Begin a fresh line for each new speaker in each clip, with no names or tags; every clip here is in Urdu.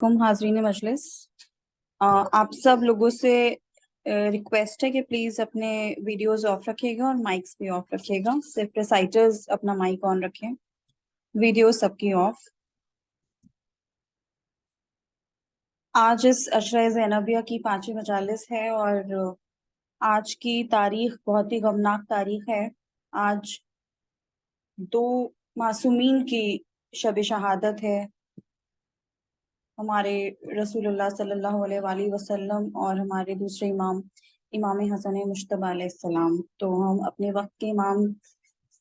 حاضرین مجلس، آپ سب لوگوں سے ریکویسٹ ہے کہ پلیز اپنے ویڈیوز آف رکھیے گا اور مائکس بھی آف رکھیے گا. صرف ریسائٹرز اپنا مائک آن رکھیں، ویڈیو سب کی آف. آج اس عشرہ زینبیہ کی 5ویں مجالس ہے اور آج کی تاریخ بہت ہی غمناک تاریخ ہے. آج 2 معصومین کی شب شہادت ہے، ہمارے رسول اللہ صلی اللہ علیہ وآلہ وسلم اور ہمارے دوسرے امام حسن مجتبیٰ علیہ السلام. تو ہم اپنے وقت کے امام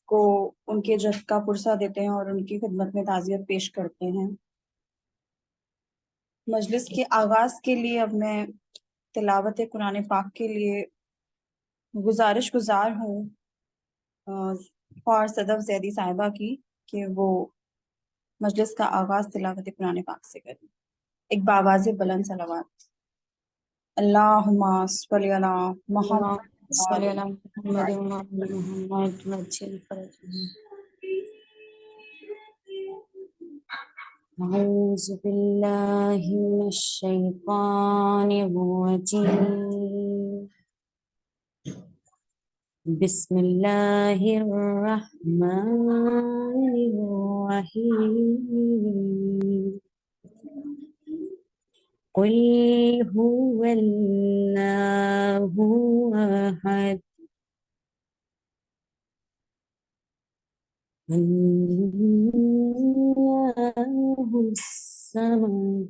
کو ان کے جد کا پرسہ دیتے ہیں اور ان کی خدمت میں تعزیت پیش کرتے ہیں. مجلس کے آغاز کے لیے اب میں تلاوت قرآن پاک کے لیے گزارش گزار ہوں خواہر صدف زیدی صاحبہ کی کہ وہ مجلس کا آغاز تلاوت قرآن پاک سے کریں. ایک باواز بلند صلوات. اللہم صلی علی محمد
صلی اللہ محمد محمد وجل فرجہ. اعوذ باللہ من الشیطان الرجیم. بسم اللہ الرحمن الرحیم. قل هو اللہ احد اللہ الصمد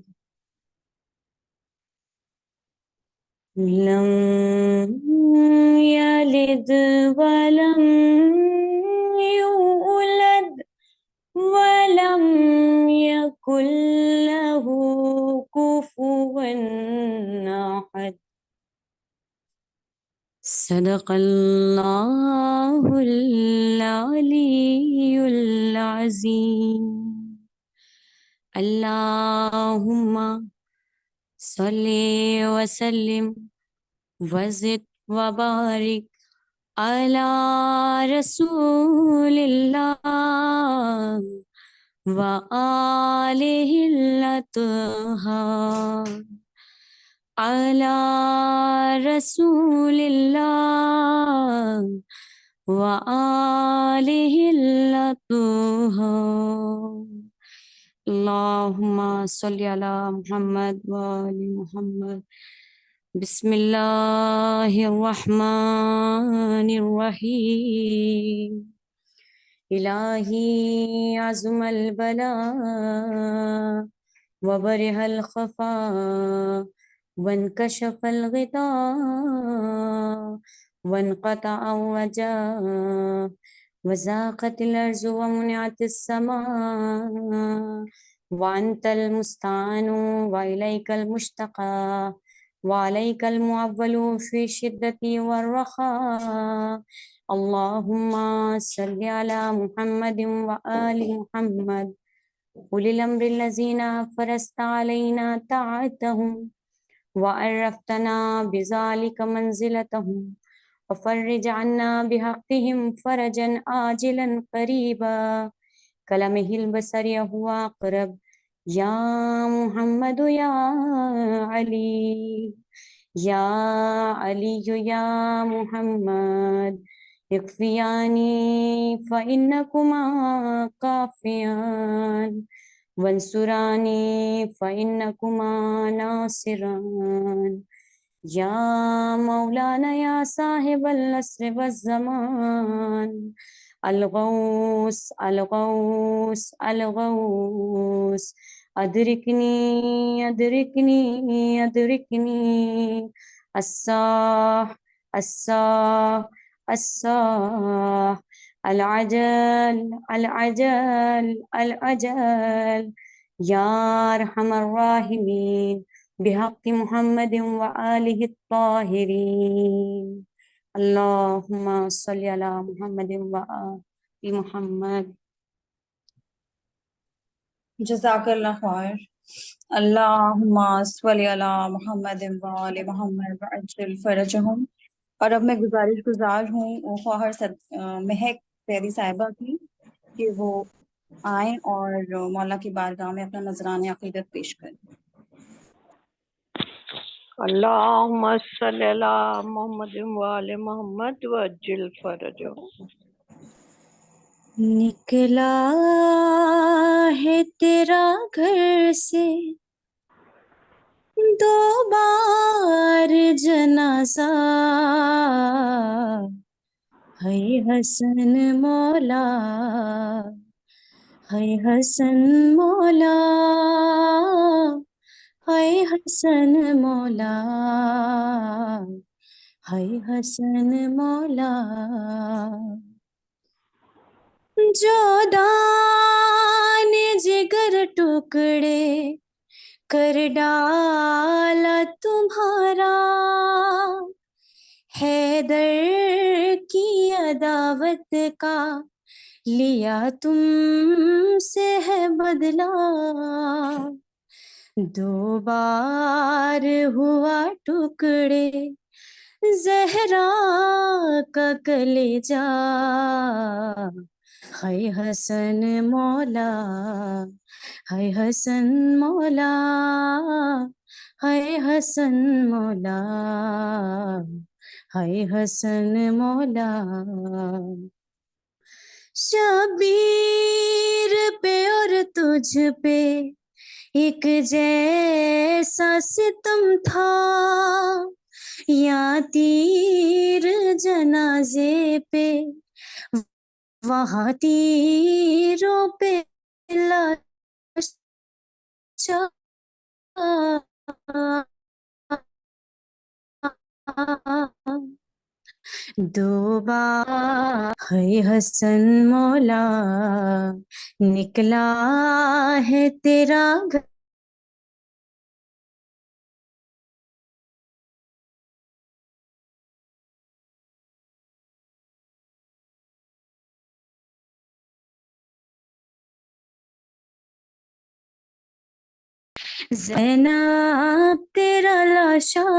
لم یلد ولم یولد ولم یکن له کفوا احد. صدق اللہ العلی العظیم. اللہم صلی وسلم وزد وبارک علی رسول اللہ وآلہ الاطہار. علی رسول اللہ وآلہ الاطہار. اللہم صلی علی محمد وآل محمد. بسم اللہ الرحمن الرحیم. الہی عظم البلاء وبرح الخفاء وانکشف الغطاء وانقطع الرجاء وزاقت الارض ومنعت السماء وانت المستعان والیک المشتقى وعلیک المعول فی الشدۃ والرخاء. اللہم صلی علی محمد وآل محمد اولی الامر الذین فرضت علینا طاعتهم وعرفتنا بذلک منزلتهم وفرج عنا بحقهم فرجا عاجلا قریبا کلمہ البصر هو اقرب. یا محمد یا علی یا علی یا محمد اکفیانی فإنکما کافیان وانصرانی فإنکما ناصران. یا مولانا یا صاحب العصر والزمان الغوث الغوث الغوث ادرکنی ادرکنی ادرکنی الصاح الصاح الصاح العجل العجل العجل. یا ارحم الراحمین بحق محمد وآلہ الطاہرین. اللہم صلی علی محمد وآل محمد.
جزاک اللہ خیر. اللہم صلی علی محمد وآل محمد وعجل فرجہم. اور اب میں گزارش گزار ہوں خواہر مہک زیدی صاحبہ کی کہ وہ آئیں اور مولا کی بارگاہ میں اپنا نذران عقیدت پیش کریں.
اللهم صل على محمد وآل محمد وعجل فرجهم.
نکلا ہے تیرا گھر سے 2 بار جنازہ، ہے حسن مولا، ہے حسن مولا، ہے حسن مولا، ہے حسن مولا. جو دان جگر ٹکڑے کر ڈالا تمہارا، حیدر کی عداوت کا لیا تم سے ہے بدلہ. 2 بار ہوا ٹکڑے زہرا کا کلیجہ، ہے حسن مولا، ہے حسن مولا، ہے حسن مولا، ہے حسن مولا. شبیر پہ اور تجھ پہ ایک جیسا ستم تھا، یا تیر جنازے پہ وہاں تیروں پہ لاش. 2 بار ہے حسن مولا، نکلا ہے تیرا گھر. زینب تیرا لاشا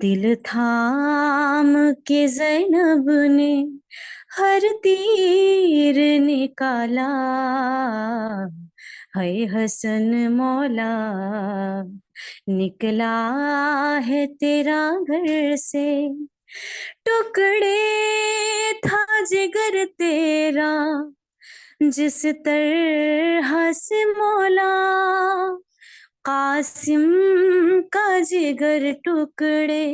دل تھام کے زینب نے ہر تیر نکالا، ہے حسن مولا، نکلا ہے تیرا گھر سے. ٹکڑے تھا جگر تیرا جس طرح سے مولا، قاسم کا جگر ٹکڑے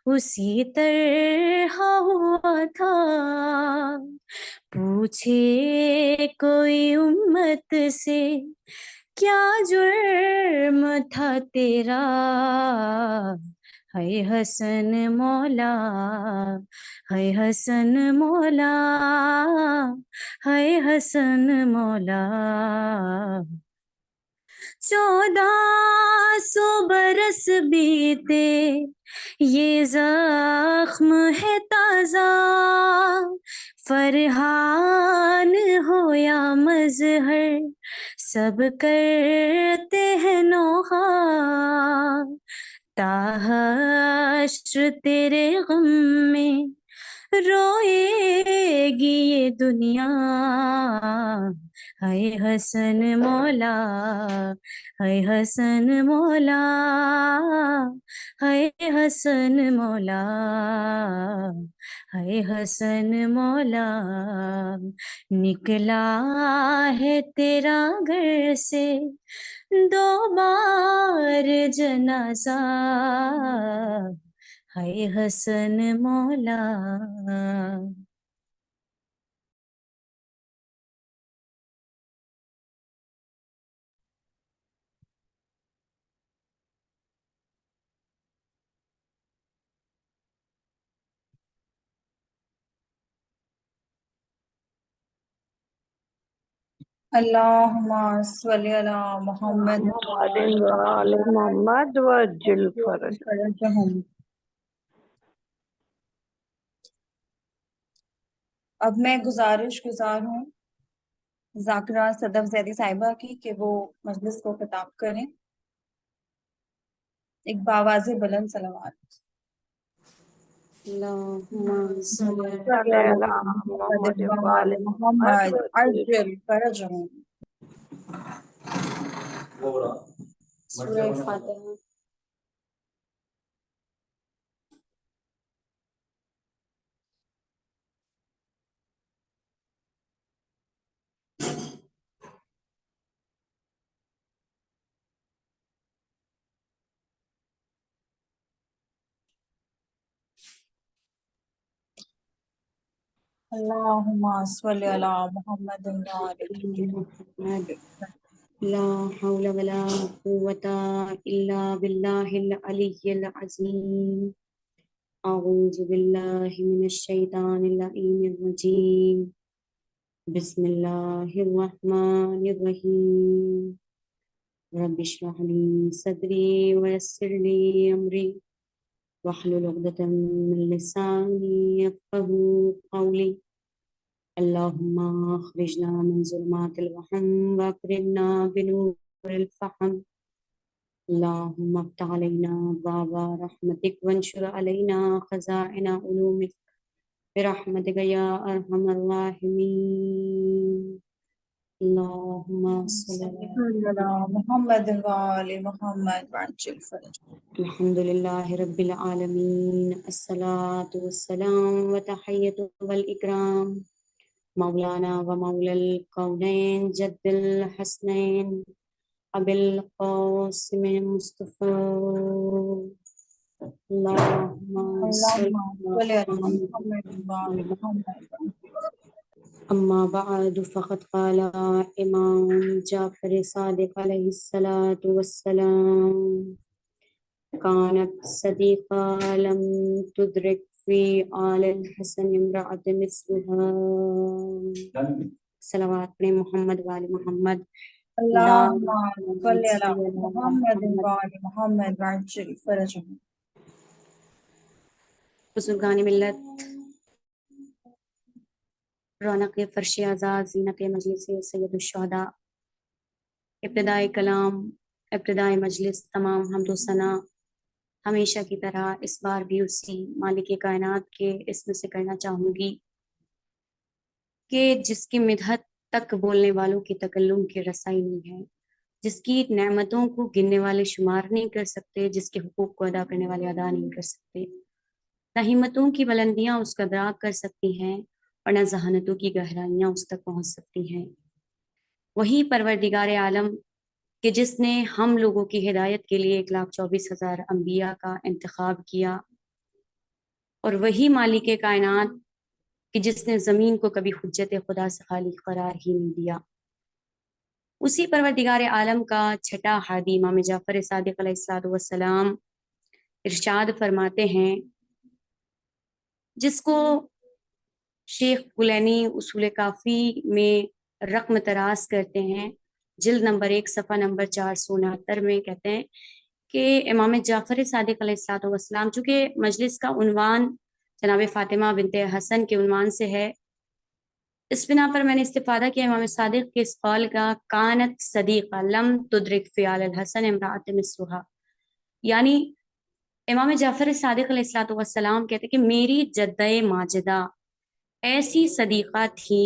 اسی طرح ہوا تھا. پوچھے کوئی امت سے کیا جرم تھا تیرا، ہے حسن مولا، ہے حسن مولا، ہے حسن مولا. 1400 برس بیتے یہ زخم ہے تازہ، فرحان ہو یا مظہر سب کرتے ہیں نوحہ. تا حشر تیرے غم میں روئے گی یہ دنیا، ہے حسن مولا، ہے حسن مولا، ہے حسن مولا، ہے حسن مولا. نکلا ہے تیرا گھر سے 2 بار جنازہ، ہے حسن مولا.
اللہم صلی علی محمد
محمد وآل محمد وعجل فرجهم.
فرجہم. اب میں گزارش گزار ہوں ذاکرہ صدف زیدی صاحبہ کی کہ وہ مجلس کو خطاب کریں. ایک باواز بلند صلوات.
اللہم صلی
صلی علی محمد وآل محمد
محمد عجل فرجہم.
سورہ فاتحہ.
اللهم صل على محمد وعلى
محمد لا حول ولا قوة إلا بالله العلي العظيم أعوذ بالله من الشيطان اللعين الرجيم بسم الله الرحمن الرحيم رب اشرح لي صدري ويسر لي أمري واحلل عقدة من لساني يفقهوا قولي اللهم اخرجنا من ظلمات الوهم واكرمنا بنور الفهم اللهم افتح علينا باب رحمتك وانشر علينا خزائن علومك برحمتك يا ارحم الراحمين اللهم صل
على محمد وعلى محمد وعجل فرجه.
الحمد لله رب العالمين الصلاة والسلام وتحية والإكرام مولانا ومولى الكونين جد الحسنين أبي القاسم المصطفى اللهم صل
اللهم صل على محمد وعلى محمد.
أما بعد فقد قال إمام جعفر صادق عليه الصلاة والسلام كانت صديقة لم تدرك في آل الحسن امرأة مثلها صلوات محمد وآل محمد
اللهم صل على محمد وعلى محمد وعجل فرجه.
بزرگان ملت، رونق فرش آزاد، زینت مجلس سید الشہداء، ابتدائے کلام، ابتدائے مجلس، تمام حمد و ثنا ہمیشہ کی طرح اس بار بھی اسی مالک کائنات کے اسم سے کرنا چاہوں گی کہ جس کی مدحت تک بولنے والوں کی تکلم کی رسائی نہیں ہے، جس کی نعمتوں کو گننے والے شمار نہیں کر سکتے، جس کے حقوق کو ادا کرنے والے ادا نہیں کر سکتے، نہ ہمتوں کی بلندیاں اس کا ادراک کر سکتی ہیں اور نہ ذہانتوں کی گہرائیاں اس تک پہنچ سکتی ہیں۔ وہی پروردگار عالم کہ جس نے ہم لوگوں کی ہدایت کے لیے 1,24,000 انبیاء کا انتخاب کیا، اور وہی مالک کائنات کہ جس نے زمین کو کبھی حجت خدا سے خالی قرار ہی نہیں دیا، اسی پروردگار عالم کا چھٹا ہادی امام جعفر صادق علیہ السلام ارشاد فرماتے ہیں، جس کو شیخ کلینی اصول کافی میں رقم تراز کرتے ہیں، جلد نمبر 1 صفحہ نمبر 469 میں کہتے ہیں کہ امام جعفر صادق علیہ السلام، چونکہ مجلس کا عنوان جناب فاطمہ بنت حسن کے عنوان سے ہے، اس بنا پر میں نے استفادہ کیا امام صادق کے اس قول کا، کانت صدیقہ لم تدرک فی آل الحسن امرأۃ مثلها، یعنی امام جعفر صادق علیہ السلام کہتے ہیں کہ میری جدہ ماجدہ ایسی صدیقہ تھی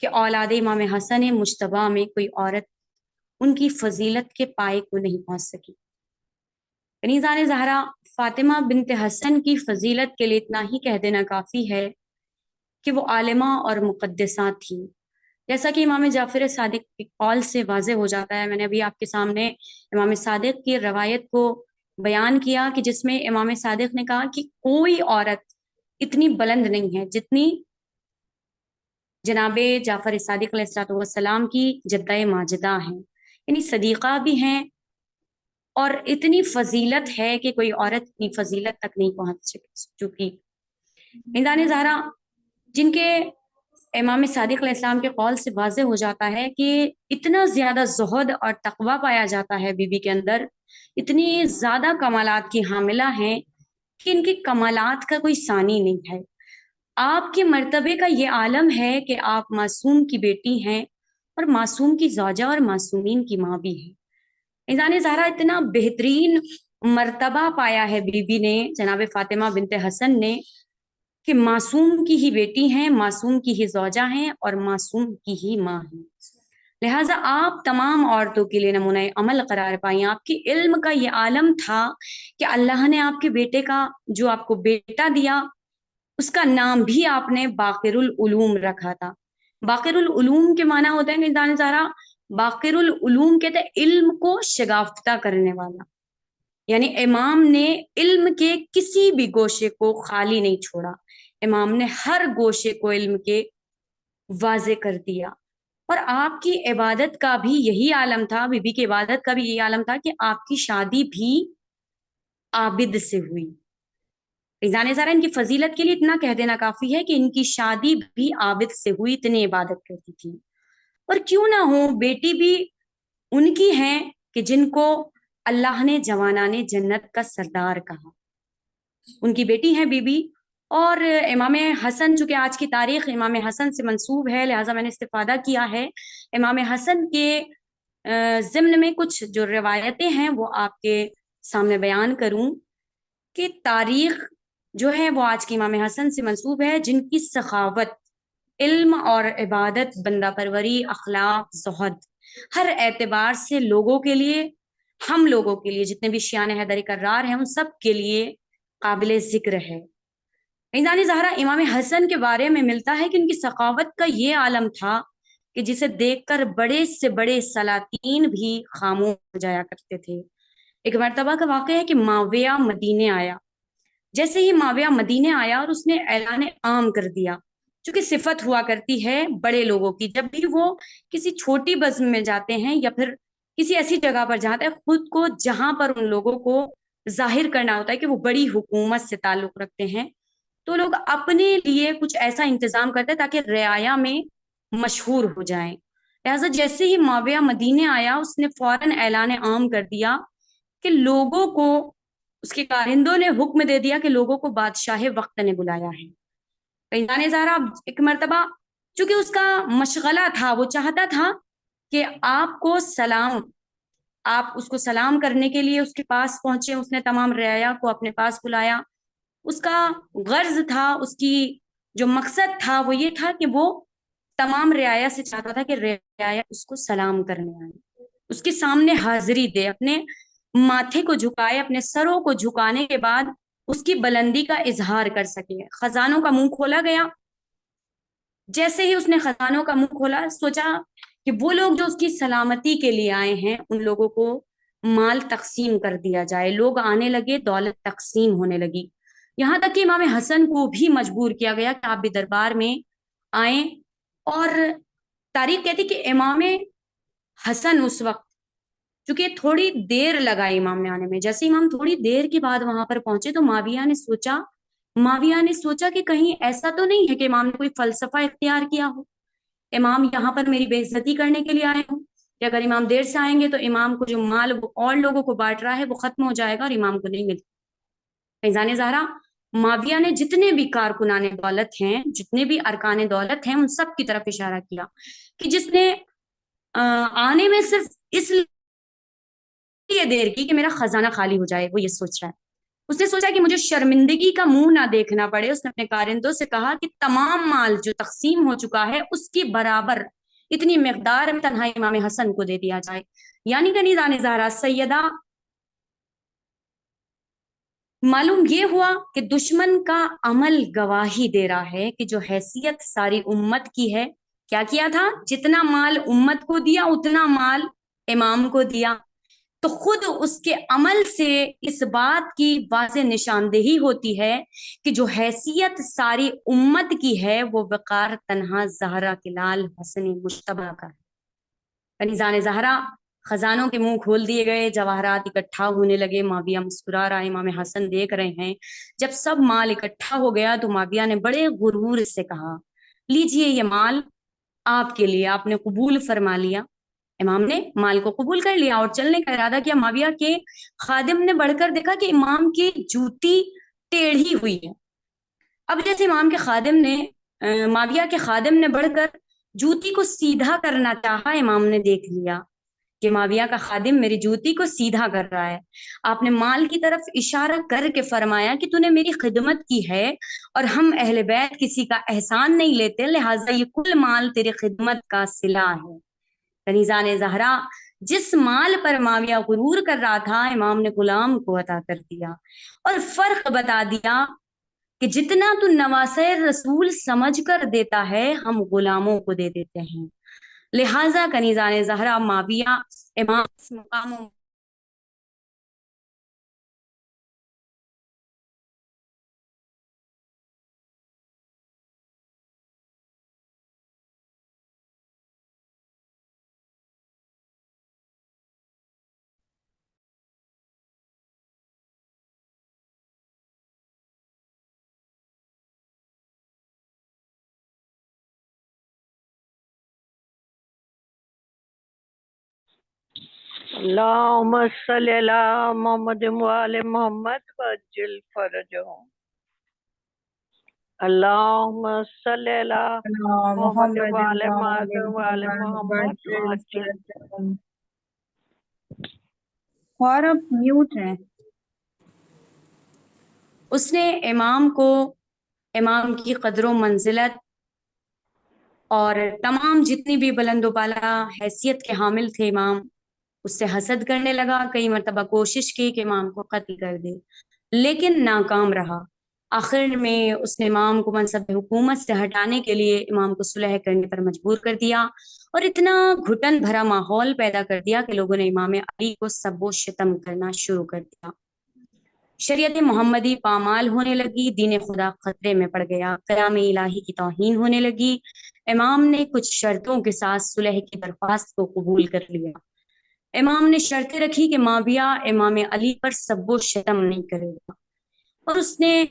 کہ اولاد امام حسن مجتبیٰ میں کوئی عورت ان کی فضیلت کے پائے کو نہیں پہنچ سکی۔ یعنی زان زہرا فاطمہ بنت حسن کی فضیلت کے لیے اتنا ہی کہہ دینا کافی ہے کہ وہ عالمہ اور مقدسہ تھی، جیسا کہ امام جعفر صادق کے قول سے واضح ہو جاتا ہے۔ میں نے ابھی آپ کے سامنے امام صادق کی روایت کو بیان کیا کہ جس میں امام صادق نے کہا کہ کوئی عورت اتنی بلند نہیں ہے جتنی جناب جعفر صادق علیہ السلام کی جدہ ماجدہ ہیں، یعنی صدیقہ بھی ہیں، اور اتنی فضیلت ہے کہ کوئی عورت اتنی فضیلت تک نہیں پہنچ چکی۔ انسان زہرا جن کے امام صادق علیہ السلام کے قول سے واضح ہو جاتا ہے کہ اتنا زیادہ زہد اور تقوی پایا جاتا ہے بی بی کے اندر، اتنی زیادہ کمالات کی حاملہ ہیں کہ ان کے کمالات کا کوئی ثانی نہیں ہے۔ آپ کے مرتبے کا یہ عالم ہے کہ آپ معصوم کی بیٹی ہیں اور معصوم کی زوجہ اور معصومین کی ماں بھی ہیں۔ انسان زہرا اتنا بہترین مرتبہ پایا ہے بی بی نے، جناب فاطمہ بنت حسن نے، کہ معصوم کی ہی بیٹی ہیں، معصوم کی ہی زوجہ ہیں اور معصوم کی ہی ماں ہیں، لہٰذا آپ تمام عورتوں کے لیے نمونہ عمل قرار پائیں۔ آپ کے علم کا یہ عالم تھا کہ اللہ نے آپ کے بیٹے کا، جو آپ کو بیٹا دیا، اس کا نام بھی آپ نے باقر العلوم رکھا تھا۔ باقر العلوم کے معنی ہوتا ہے کہ انسان زہرا، باقر العلوم کہتے ہیں علم کو شگافتہ کرنے والا، یعنی امام نے علم کے کسی بھی گوشے کو خالی نہیں چھوڑا، امام نے ہر گوشے کو علم کے واضح کر دیا. اور آپ کی عبادت کا بھی یہی عالم تھا, بی بی کی عبادت کا بھی یہی عالم تھا کہ آپ کی شادی بھی عابد سے ہوئی. ریزان زارا ان کی فضیلت کے لیے اتنا کہہ دینا کافی ہے کہ ان کی شادی بھی عابد سے ہوئی, اتنی عبادت کرتی تھی. اور کیوں نہ ہو, بیٹی بھی ان کی ہیں کہ جن کو اللہ نے جوانان جنت کا سردار کہا. ان کی بیٹی ہیں بی بی. اور امام حسن, چونکہ آج کی تاریخ امام حسن سے منسوب ہے لہٰذا میں نے استفادہ کیا ہے. امام حسن کے ضمن میں کچھ جو روایتیں ہیں وہ آپ کے سامنے بیان کروں کہ تاریخ جو ہے وہ آج کے امام حسن سے منسوب ہے, جن کی سخاوت, علم اور عبادت, بندہ پروری, اخلاق, زہد, ہر اعتبار سے لوگوں کے لیے, ہم لوگوں کے لیے, جتنے بھی شیعان حیدری کرار ہیں ان سب کے لیے قابل ذکر ہے. میزان زہرا امام حسن کے بارے میں ملتا ہے کہ ان کی سخاوت کا یہ عالم تھا کہ جسے دیکھ کر بڑے سے بڑے سلاطین بھی خاموش ہو جایا کرتے تھے. ایک مرتبہ کا واقعہ ہے کہ معاویہ مدینے آیا. جیسے ہی معاویہ مدینے آیا اور اس نے اعلان عام کر دیا, چونکہ صفت ہوا کرتی ہے بڑے لوگوں کی, جب بھی وہ کسی چھوٹی بزم میں جاتے ہیں یا پھر کسی ایسی جگہ پر جاتے ہیں, خود کو جہاں پر ان لوگوں کو ظاہر کرنا ہوتا ہے کہ وہ بڑی حکومت سے تعلق رکھتے ہیں, تو لوگ اپنے لیے کچھ ایسا انتظام کرتے ہیں تاکہ رعایا میں مشہور ہو جائیں. لہٰذا جیسے ہی معاویہ مدینے آیا, اس نے فوراً اعلان عام کر دیا کہ لوگوں کو, اس کے کارندوں نے حکم دے دیا کہ لوگوں کو بادشاہ وقت نے بلایا ہے. ریزان زہرا ایک مرتبہ چونکہ اس کا مشغلہ تھا, وہ چاہتا تھا کہ آپ اس کو سلام کرنے کے لیے اس کے پاس پہنچے. اس نے تمام رعایا کو اپنے پاس بلایا. اس کا غرض تھا, اس کی جو مقصد تھا وہ یہ تھا کہ وہ تمام رعایا سے چاہتا تھا کہ رعایا اس کو سلام کرنے آئے, اس کے سامنے حاضری دے, اپنے ماتھے کو جھکائے, اپنے سروں کو جھکانے کے بعد اس کی بلندی کا اظہار کر سکے. خزانوں کا منہ کھولا گیا. جیسے ہی اس نے خزانوں کا منہ کھولا, سوچا کہ وہ لوگ جو اس کی سلامتی کے لیے آئے ہیں ان لوگوں کو مال تقسیم کر دیا جائے. لوگ آنے لگے, دولت تقسیم ہونے لگی, یہاں تک کہ امام حسن کو بھی مجبور کیا گیا کہ آپ بھی دربار میں آئیں. اور تاریخ کہتی کہ امام حسن اس وقت, چونکہ تھوڑی دیر لگا امام میں آنے میں, جیسے امام تھوڑی دیر کے بعد وہاں پر پہنچے تو معاویہ نے سوچا کہ کہیں ایسا تو نہیں ہے کہ امام نے کوئی فلسفہ اختیار کیا ہو, امام یہاں پر میری بے عزتی کرنے کے لیے آئے ہوں, کہ اگر امام دیر سے آئیں گے تو امام کو جو مال وہ اور لوگوں کو بانٹ رہا ہے وہ ختم ہو جائے گا اور امام کو نہیں ملتا. فیضان زہرا معاویہ نے جتنے بھی کارکنان دولت ہیں, جتنے بھی ارکان دولت ہیں, ان سب کی طرف اشارہ کیا کہ جس نے آنے میں صرف اس لیے دیر کی کہ میرا خزانہ خالی ہو جائے, وہ یہ سوچ رہا ہے. اس نے سوچا کہ مجھے شرمندگی کا منہ نہ دیکھنا پڑے. اس نے اپنے کارندوں سے کہا کہ تمام مال جو تقسیم ہو چکا ہے اس کی برابر اتنی مقدار میں تنہا امام حسن کو دے دیا جائے. یعنی کہ نیزان زہرا سیدہ, معلوم یہ ہوا کہ دشمن کا عمل گواہی دے رہا ہے کہ جو حیثیت ساری امت کی ہے, کیا کیا تھا, جتنا مال امت کو دیا اتنا مال امام کو دیا. تو خود اس کے عمل سے اس بات کی واضح نشاندہی ہوتی ہے کہ جو حیثیت ساری امت کی ہے وہ وقار تنہا زہرا کے لال حسن مشتبہ کا ہے. نیزان زہرا خزانوں کے منہ کھول دیے گئے, جواہرات اکٹھا ہونے لگے. معاویہ مسکرا رہا ہے, امام حسن دیکھ رہے ہیں. جب سب مال اکٹھا ہو گیا تو معاویہ نے بڑے غرور سے کہا, لیجئے یہ مال آپ کے لیے, آپ نے قبول فرما لیا. امام نے مال کو قبول کر لیا اور چلنے کا ارادہ کیا. معاویہ کے خادم نے بڑھ کر دیکھا کہ امام کی جوتی ٹیڑھی ہوئی ہے. اب جیسے امام کے خادم نے, معاویہ کے خادم نے بڑھ کر جوتی کو سیدھا کرنا چاہا, امام نے دیکھ لیا کہ معاویہ کا خادم میری جوتی کو سیدھا کر رہا ہے. آپ نے مال کی طرف اشارہ کر کے فرمایا کہ تو نے میری خدمت کی ہے اور ہم اہل بیت کسی کا احسان نہیں لیتے, لہٰذا یہ کل مال تیری خدمت کا صلہ ہے. نیزان زہرا جس مال پر معاویہ غرور کر رہا تھا امام نے غلام کو عطا کر دیا اور فرق بتا دیا کہ جتنا تو نواسے رسول سمجھ کر دیتا ہے ہم غلاموں کو دے دیتے ہیں. لہٰذا کنیزان زہرا معاویہ امام اس مقام
اللهم صل على محمد وآل محمد وعجل فرجهم. اللهم صل على محمد
محمد
وآل
وآل
وآل
محمد
محمد
وعجل
وعجل.
فرجهم. اور اب میوٹ ہیں.
اس نے امام کی قدر و منزلت اور تمام جتنی بھی بلند و بالا حیثیت کے حامل تھے امام اس سے حسد کرنے لگا. کئی مرتبہ کوشش کی کہ امام کو قتل کر دے لیکن ناکام رہا. آخر میں اس نے امام کو منصب حکومت سے ہٹانے کے لیے امام کو صلح کرنے پر مجبور کر دیا اور اتنا گھٹن بھرا ماحول پیدا کر دیا کہ لوگوں نے امام علی کو سب و شتم کرنا شروع کر دیا. شریعت محمدی پامال ہونے لگی، دین خدا خطرے میں پڑ گیا، کلام الہی کی توہین ہونے لگی. امام نے کچھ شرطوں کے ساتھ صلح کی درخواست کو قبول کر لیا. امام نے شرطیں رکھی کہ معاویہ امام علی پر سب و شتم نہیں کرے گا اور اس نے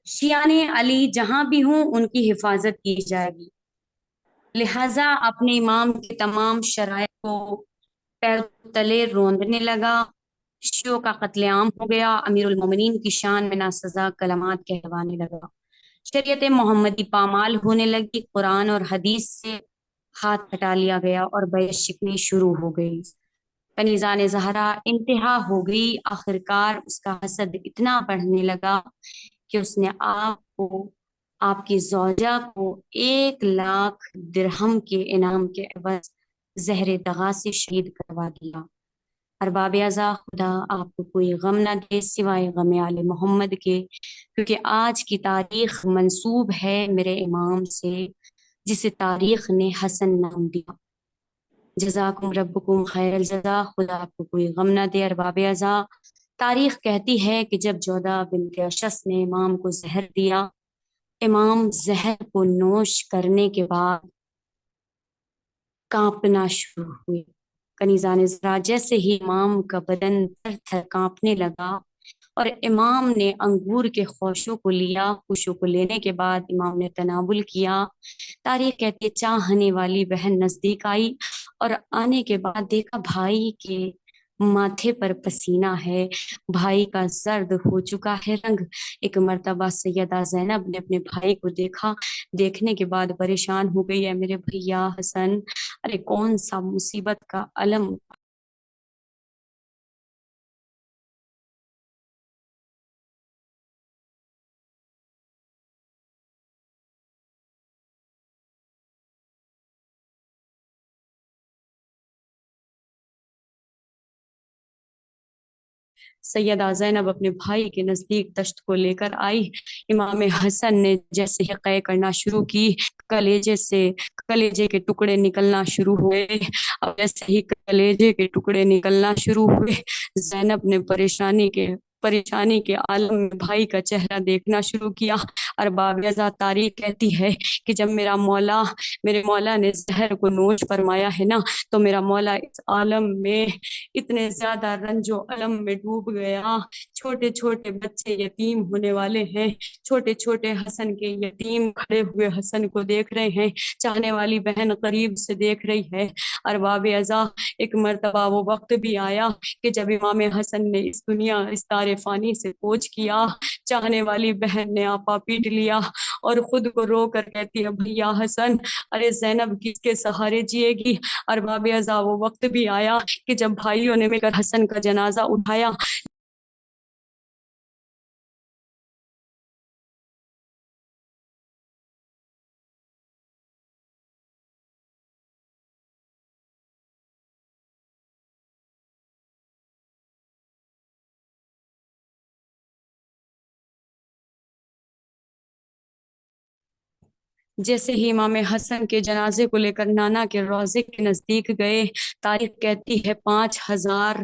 شیعان علی جہاں بھی ہوں ان کی حفاظت کی جائے گی. لہذا اپنے امام کی تمام شرائط کو پیر تلے روندنے لگا. شیعوں کا قتل عام ہو گیا. امیر المومنین کی شان میں ناسزا کلمات کہوانے لگا. شریعت محمدی پامال ہونے لگی. قرآن اور حدیث سے ہاتھ ہٹا لیا گیا اور بیعت شکنی شروع ہو گئی. کنیزان زہرا انتہا ہو گئی. آخرکار اس کا حسد اتنا بڑھنے لگا کہ اس نے آپ کی زوجہ کو 1,00,000 درہم کے انعام کے عوض زہر دغا سے شہید کروا دیا. ارباب ازا خدا آپ کو کوئی غم نہ دے سوائے غم آل محمد کے، کیونکہ آج کی تاریخ منسوب ہے میرے امام سے جسے تاریخ نے حسن نام دیا. جزاکم ربکم خیر الجزا. خدا آپ کو کوئی غم نہ دے. ارباب ازا تاریخ کہتی ہے کہ جب جودہ بنت اشس نے امام کو زہر دیا، امام زہر کو نوش کرنے کے بعد کانپنا شروع ہوئے. کنیزان زہرا جیسے ہی امام کا بدن تھر تھر کانپنے لگا اور امام نے انگور کے خوشوں کو لیا. خوشوں کو لینے کے بعد امام نے تناول کیا. تاریخ کہتی ہے چاہنے والی بہن نزدیک آئی اور آنے کے بعد دیکھا بھائی کے ماتھے پر پسینہ ہے، بھائی کا زرد ہو چکا ہے رنگ. ایک مرتبہ سیدہ زینب نے اپنے بھائی کو دیکھا. دیکھنے کے بعد پریشان ہو گئی، ہے میرے بھیا حسن، ارے کون سا مصیبت کا علم سیدہ زینب اپنے بھائی کے نزدیک دشت کو لے کر آئی. امام حسن نے جیسے ہی قے کرنا شروع کی، کلیجے کے ٹکڑے نکلنا شروع ہوئے. اب جیسے ہی کلیجے کے ٹکڑے نکلنا شروع ہوئے، زینب نے پریشانی کے عالم میں بھائی کا چہرہ دیکھنا شروع کیا. ارباب ازا تاریخ کہتی ہے کہ جب میرے مولا نے زہر کو نوش فرمایا ہے نا، تو میرا مولا اس عالم میں اتنے زیادہ رنج و علم میں ڈوب گیا. چھوٹے چھوٹے بچے یتیم ہونے والے ہیں. چھوٹے چھوٹے حسن کے یتیم کھڑے ہوئے حسن کو دیکھ رہے ہیں. چاہنے والی بہن قریب سے دیکھ رہی ہے. ارباب ازا ایک مرتبہ وہ وقت بھی آیا کہ جب امام حسن نے اس تار فانی سے کوچ کیا، چاہنے والی بہن نے آپا پیٹ لیا اور خود کو رو کر کہتی ہے بھیا حسن، ارے زینب کس کے سہارے جیے گی. ارباب ازا وہ وقت بھی آیا کہ جب بھائیوں نے مل کر حسن کا جنازہ اٹھایا. جیسے ہی امام حسن کے جنازے کو لے کر نانا کے روضے کے نزدیک گئے، تاریخ کہتی ہے 5,000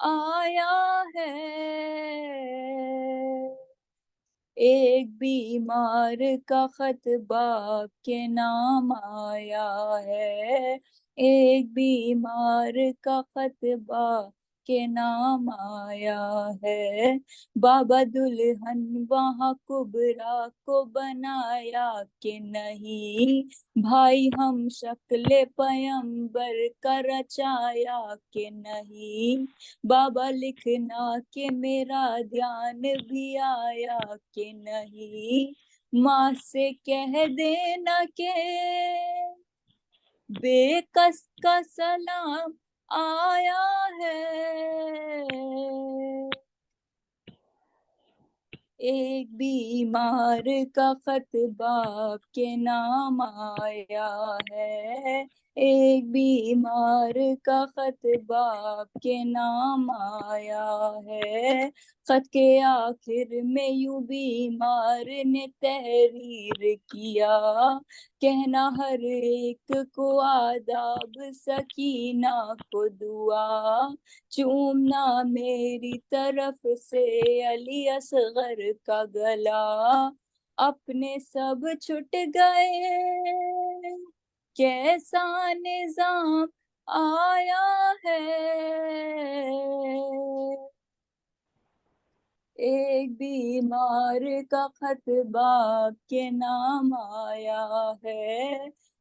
آیا ہے، ایک بیمار کا خط باپ کے نام آیا ہے، ایک بیمار کا خط باپ کے نام آیا ہے، بابا دلہن وہاں کبرا کو بنایا کہ نہیں، بھائی ہم شکل پیمبر کا رچایا کہ نہیں، بابا لکھنا کہ میرا دھیان بھی آیا کہ نہیں، ماں سے کہہ دینا کہ بے کس کا سلام آیا ہے، ایک بیمار کا خط باپ کے نام آیا ہے، ایک بیمار کا خط باپ کے نام آیا ہے، خط کے آخر میں یوں بیمار نے تحریر کیا، کہنا ہر ایک کو آداب، سکینہ کو دعا، چومنا میری طرف سے علی اصغر کا گلا، اپنے سب چھٹ گئے کیسا نظام آیا ہے، ایک بیمار کا خط باپ کے نام آیا ہے،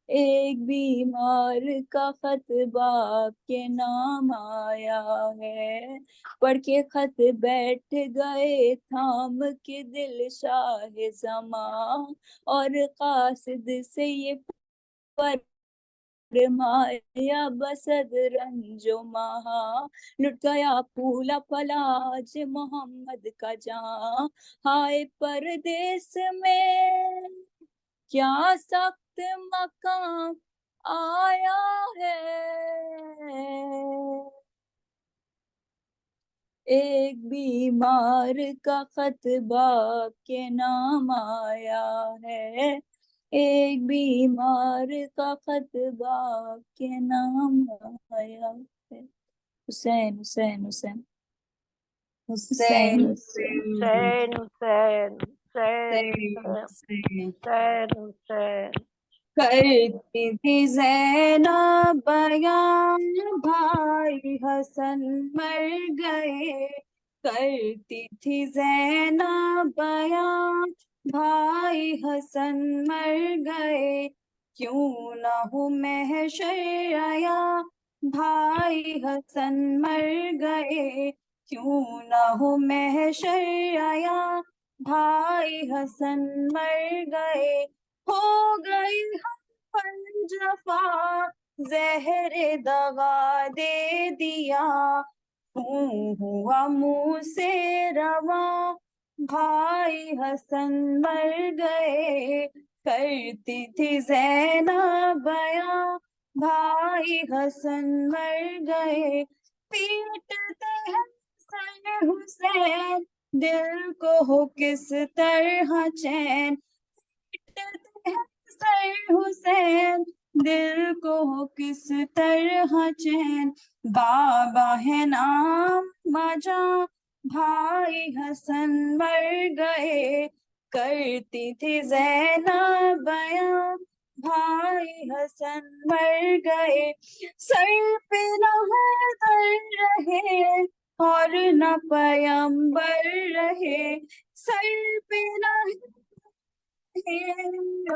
ایک بیمار کا خط باپ کے نام آیا ہے، پڑھ کے خط بیٹھ گئے تھام کے دل شاہ زماں، اور قاصد سے یہ فرمایا بسد رنج و مہا، لٹ گیا پھولا پلاج محمد کا جہاں، ہائے پردیس میں کیا سخت مقام آیا ہے، ایک بیمار کا خط باپ کے نام آیا ہے، ایک بیمار کا خط باپ کے نام آیا ہے، حسین حسین حسین حسین
حسین حسین حسین
حسین
حسین حسین
کرتی تھی زینب بیان بھائی حسن مر گئے، کرتی تھی زینب بیان بھائی حسن مر گئے، کیوں نہ ہو محشر آیا بھائی حسن مر گئے، کیوں نہ ہو محشر آیا بھائی حسن مر گئے، ہو گئی ہم پر جفا زہر دغا دے دیا، خون ہوا منہ سے رواں بھائی حسن مر گئے، کرتی تھی زینب بیان بھائی حسن مر گئے، پیٹتے ہیں سر حسین دل کو ہو کس طرح چین، پیٹتے ہیں سر حسین دل کو ہو کس طرح چین، بابا ہے نام مجاں بھائی حسن مر گئے، کرتی تھی زینب بیان بھائی حسن مر گئے، سر پہ نہ حیدر رہے اور نہ پیمبر رہے، سر پہ نہ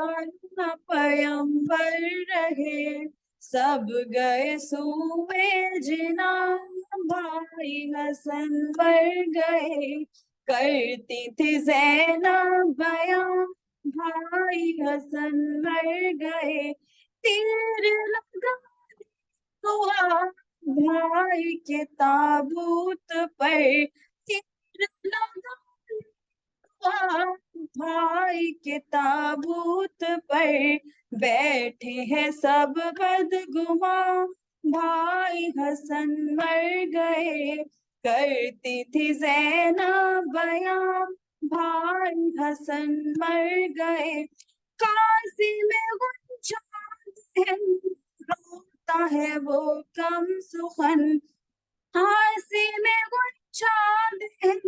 اور نہ پیمبر رہے، سب گئے سوئے جنان بھائی حسن مر گئے، کرتی تھی زینب بیان بھائی حسن مر گئے، تیر لگا ہوا بھائی کے تابوت پر، تیر لگا بھائی کے تابوت پر، بیٹھے ہیں سب بدگماں بھائی حسن مر گئے، کرتی تھی زینب بیان بھائی حسن مر گئے، قاضی میں روتا ہے وہ کم سخن، ہانسی میں غنچہ بہن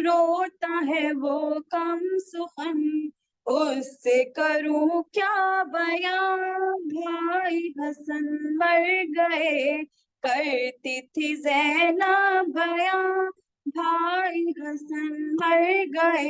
روتا ہے وہ کم سخن، اس سے کروں کیا بیان، بھائی حسن مر گئے کرتی تھی زینب بیان، بھائی حسن مر گئے،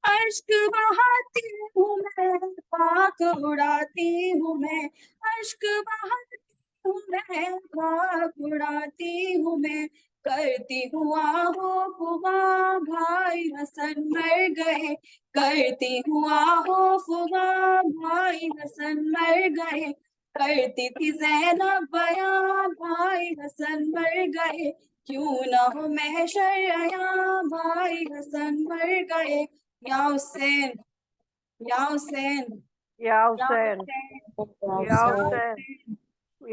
اشک بہاتی ہوں میں خاک اڑاتی ہوں میں، اشک بہاتی ہوں میں خاک اڑاتی ہوں میں، کرتی ہوں آہو فغاں، بھائی حسن مر گئے کرتی ہوں آہو فغاں، بھائی حسن مر گئے کرتی تھی زینب بیان، بھائی حسن مر گئے کیوں نہ ہو محشر عیاں، بھائی حسن مر گئے، یا حسین یا حسین
یا
یا
حسین
حسین
یا
یا
حسین
حسین،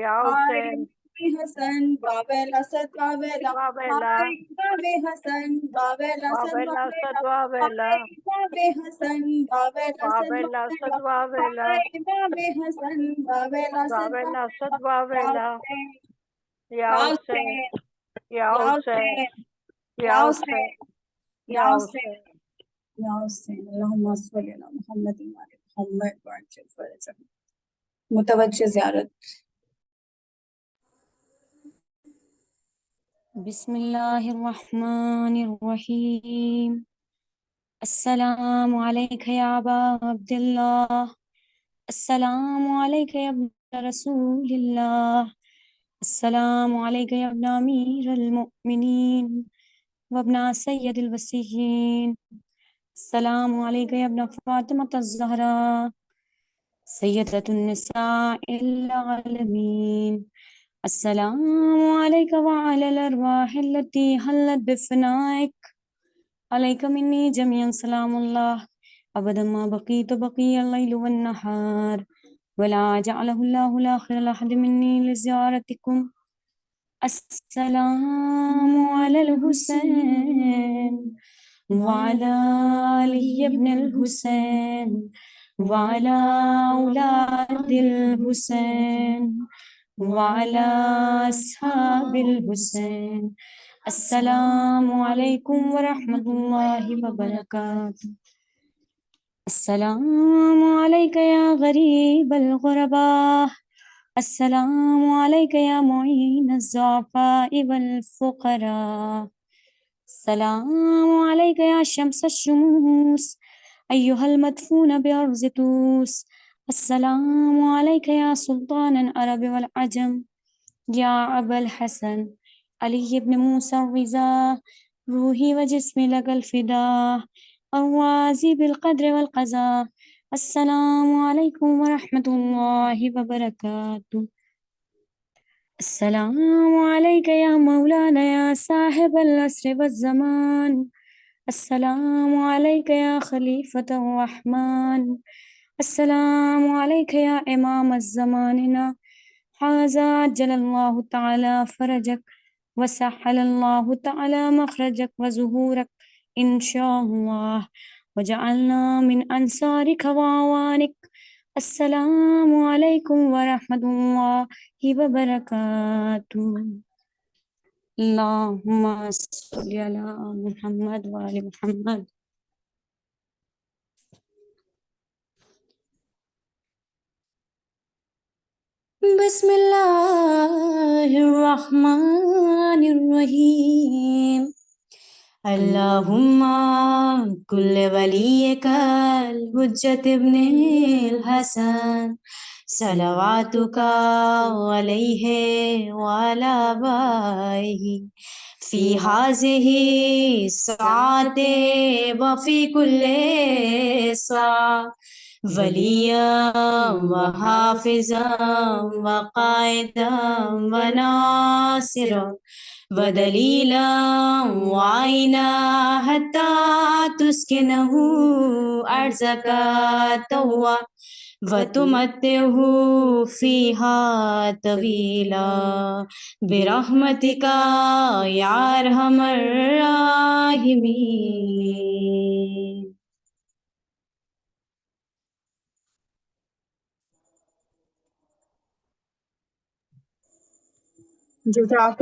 یا
ہائے
حسین
نبی حسن بابل اسد بابیلا،
واویلا
ہائے بابے حسن بابل اسد
واویلا
بابیلا،
صد واویلا
ہائے بابے حسن بابل اسد
واویلا
بابیلا،
صد واویلا
ہائے بابے حسن بابل اسد
واویلا
بابیلا،
صد واویلا
یا
یا
حسین
حسین یا
یا
حسین
حسین
یا
یا
حسین
حسین یا
یا
حسین
حسین
یا حسین، اللہم صلی علی محمد وعلی محمد وعجل فرجہ، متوجہ زیارت۔
بسم اللہ الرحمن الرحیم، السلام علیک یا ابا عبداللہ، السلام علیک یا ابن رسول اللہ، السلام علیک یا ابن امیر المؤمنین وابن سید الوصیین، السلام علیک یا ابن فاطمة الزہراء سیدۃ النساء العالمین، السلام علیک وعلی الارواح التي حلت بفنائک، علیک منی جميعا سلام اللہ، ابدا ما بقیت بقی اللیل والنہار، ولا جعلہ اللہ الآخر لحد منی لزیارتکم، السلام علی الحسین وعلی علی ابن الحسین وعلی اولاد الحسین وعلی اصحاب الحسین، السلام علیکم ورحمۃ اللہ وبرکاتہ، السلام علیک یا غریب الغرباء، السلام علیک یا معین الضعفاء والفقراء، السلام علیک یا شمس الشموس ایہا المدفون بأرض توس، السلام علیک یا سلطان العرب والعجم، یا ابا الحسن علی بن موسیٰ الرضا، روحی و جسمی لک الفداء، الغازی بالقدر والقضاء، السلام علیکم ورحمۃ اللہ وبرکاتہ، السلام علیک یا مولانا یا صاحب العصر والزمان، السلام علیک یا خلیفۃ الرحمن، السلام علیک یا امام الزماننا، حاذا عجل اللہ تعالی فرجک وسحل اللہ تعالی مخرجک وظہورک انشاءاللہ، وجعلنا من انصارک وعوانک، السلام علیکم ورحمۃ اللہ وبرکاتہ، اللہم صلی علی محمد وآل محمد۔ بسم اللہ الرحمن الرحیم، اللہم کل ولیک الحجت ابن الحسن صلواتک علیہ وعلی آبائہ فی ہذہ الساعۃ وفی کل ساعۃ، ولیہ وحافظا وقائدا وناصرا ودلیلا وعینا حتی تسکنہ ارضک طوعا وتمتعہ فیہا طویلا برحمتک یا ارحم الراحمین۔
جزاک